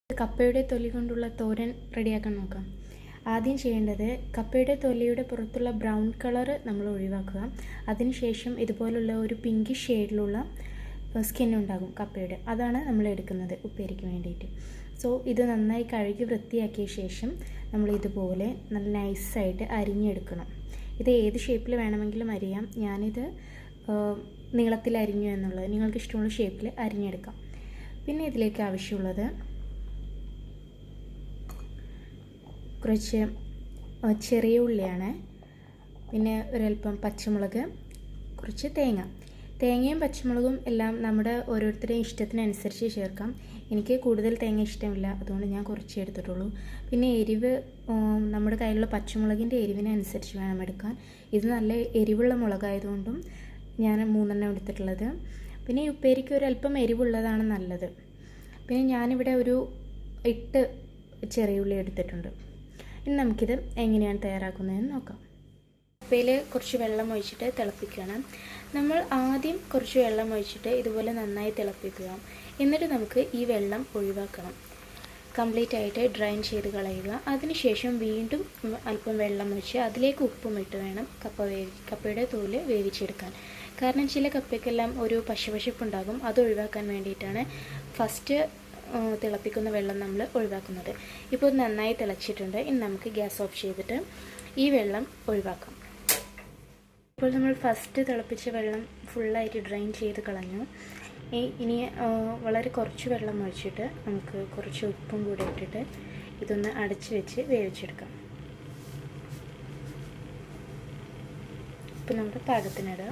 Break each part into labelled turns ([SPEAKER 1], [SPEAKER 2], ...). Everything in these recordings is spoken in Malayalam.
[SPEAKER 1] കപ്പയുടെ തൊലി കൊണ്ടുള്ള തോരൻ റെഡിയാക്കാൻ നോക്കാം. ആദ്യം ചെയ്യേണ്ടത് കപ്പയുടെ തൊലിയുടെ പുറത്തുള്ള ബ്രൗൺ കളർ നമ്മൾ ഒഴിവാക്കുക. അതിനുശേഷം ഇതുപോലുള്ള ഒരു പിങ്കിഷ് ഷെയ്ഡിലുള്ള സ്കിൻ ഉണ്ടാകും കപ്പയുടെ, അതാണ് നമ്മൾ എടുക്കുന്നത് ഉപ്പേരിക്ക് വേണ്ടിയിട്ട്. സോ ഇത് നന്നായി കഴുകി വൃത്തിയാക്കിയ ശേഷം നമ്മൾ ഇതുപോലെ നല്ല നൈസായിട്ട് അരിഞ്ഞെടുക്കണം. ഇത് ഏത് ഷേപ്പിൽ വേണമെങ്കിലും അരിയാം. ഞാനിത് നീളത്തിൽ അരിഞ്ഞു എന്നുള്ളത്, നിങ്ങൾക്ക് ഇഷ്ടമുള്ള ഷേപ്പിൽ അരിഞ്ഞെടുക്കാം. പിന്നെ ഇതിലേക്ക് ആവശ്യമുള്ളത് കുറച്ച് ചെറിയ ഉള്ളിയാണ്, പിന്നെ ഒരൽപ്പം പച്ചമുളക്, കുറച്ച് തേങ്ങയും പച്ചമുളകും എല്ലാം നമ്മുടെ ഓരോരുത്തരുടെയും ഇഷ്ടത്തിനനുസരിച്ച് ചേർക്കാം. എനിക്ക് കൂടുതൽ തേങ്ങ ഇഷ്ടമില്ല, അതുകൊണ്ട് ഞാൻ കുറച്ച് എടുത്തിട്ടുള്ളൂ. പിന്നെ എരിവ് നമ്മുടെ കയ്യിലുള്ള പച്ചമുളകിൻ്റെ എരിവിനനുസരിച്ച് വേണം എടുക്കാൻ. ഇത് നല്ല എരിവുള്ള മുളകായതുകൊണ്ടും ഞാൻ 3 എടുത്തിട്ടുള്ളത്. പിന്നെ ഈ ഉപ്പേരിക്ക് ഒരല്പം എരിവുള്ളതാണ് നല്ലത്. പിന്നെ ഞാനിവിടെ ഒരു 8 ചെറിയ ഉള്ളി എടുത്തിട്ടുണ്ട്. ഇനി നമുക്കിത് എങ്ങനെയാണ് തയ്യാറാക്കുന്നതെന്ന് നോക്കാം. ഉപ്പയിൽ കുറച്ച് വെള്ളം ഒഴിച്ചിട്ട് തിളപ്പിക്കണം. നമ്മൾ ആദ്യം കുറച്ച് വെള്ളം ഒഴിച്ചിട്ട് ഇതുപോലെ നന്നായി തിളപ്പിക്കുക. എന്നിട്ട് നമുക്ക് ഈ വെള്ളം ഒഴിവാക്കണം, കംപ്ലീറ്റ് ആയിട്ട് ഡ്രൈൻ ചെയ്ത് കളയുക. അതിനുശേഷം വീണ്ടും അല്പം വെള്ളം ഒഴിച്ച് അതിലേക്ക് ഉപ്പും ഇട്ട് വേണം കപ്പയുടെ തോല് വേവിച്ചെടുക്കാൻ. കാരണം ചില കപ്പയ്ക്കെല്ലാം ഒരു പശുപശുപ്പുണ്ടാകും, അത് ഒഴിവാക്കാൻ വേണ്ടിയിട്ടാണ് ഫസ്റ്റ് തിളപ്പിക്കുന്ന വെള്ളം നമ്മൾ ഒഴിവാക്കുന്നത്. ഇപ്പോൾ നന്നായി തിളച്ചിട്ടുണ്ട്. ഇനി നമുക്ക് ഗ്യാസ് ഓഫ് ചെയ്തിട്ട് ഈ വെള്ളം ഒഴിവാക്കാം. ഇപ്പോൾ നമ്മൾ ഫസ്റ്റ് തിളപ്പിച്ച വെള്ളം ഫുള്ളായിട്ട് ഡ്രെയിൻ ചെയ്ത് കളഞ്ഞു. ഇനി വളരെ കുറച്ച് വെള്ളം ഒഴിച്ചിട്ട് നമുക്ക് കുറച്ച് ഉപ്പും കൂടി ഇട്ടിട്ട് ഇതൊന്ന് അടച്ച് വെച്ച് വേവിച്ചെടുക്കാം. ഉപ്പ് നമ്മുടെ പാകത്തിനിടുക.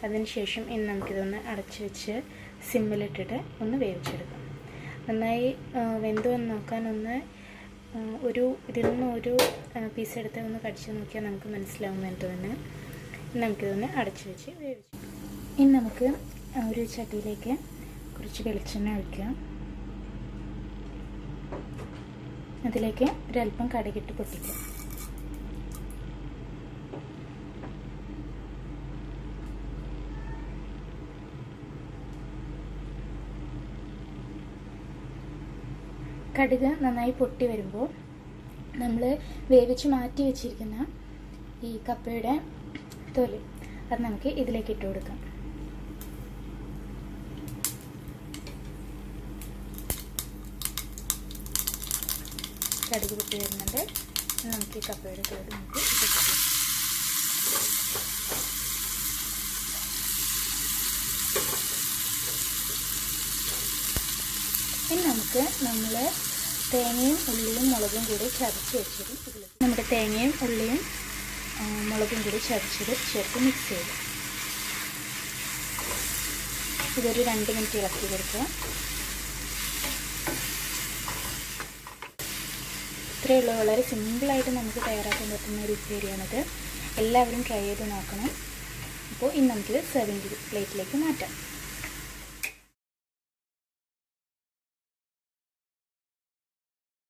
[SPEAKER 1] അതിനുശേഷം ഇനി നമുക്കിതൊന്ന് അടച്ച് വെച്ച് സിമ്മിലിട്ടിട്ട് ഒന്ന് വേവിച്ചെടുക്കാം. നന്നായി വെന്ത് വന്ന് നോക്കാൻ ഇതിൽ നിന്ന് ഒരു പീസ് എടുത്ത് ഒന്ന് കടിച്ച് നോക്കിയാൽ നമുക്ക് മനസ്സിലാവും വെന്തോന്ന്. നമുക്കിതൊന്ന് അടച്ച് വെച്ച് വേവിച്ചു. ഇനി നമുക്ക് ഒരു ചട്ടിയിലേക്ക് കുറച്ച് വെളിച്ചെണ്ണ ഒഴിക്കുക. അതിലേക്ക് ഒരല്പം കടുകിട്ട് പൊട്ടിക്കുക. കടുക് നന്നായി പൊട്ടി വരുമ്പോൾ നമ്മൾ വേവിച്ച് മാറ്റി വെച്ചിരിക്കുന്ന ഈ കപ്പയുടെ തൊലി അത് നമുക്ക് ഇതിലേക്ക് ഇട്ട് കൊടുക്കാം. കടുക് പൊട്ടി വരുന്നുണ്ട്. നമുക്ക് ഈ കപ്പയുടെ തൊലി നമുക്ക് ഇനി നമുക്ക് നമ്മൾ തേങ്ങയും ഉള്ളിയും മുളകും കൂടി ചതച്ച് വെച്ചതും നമ്മുടെ തേങ്ങയും ഉള്ളിയും മുളകും കൂടി ചതച്ചത് ചേർത്ത് മിക്സ് ചെയ്ത് ഇതൊരു 2 മിനിറ്റ് ഇളക്കി കൊടുക്കുക. ഇത്രയേ ഉള്ളൂ. വളരെ സിമ്പിളായിട്ട് നമുക്ക് തയ്യാറാക്കാൻ പറ്റുന്ന ഒരു ഉപ്പേരിയാണിത്. എല്ലാവരും ട്രൈ ചെയ്ത് നോക്കണം. അപ്പോൾ ഇനി നമുക്കിത് സെർവിങ് പ്ലേറ്റിലേക്ക് മാറ്റാം.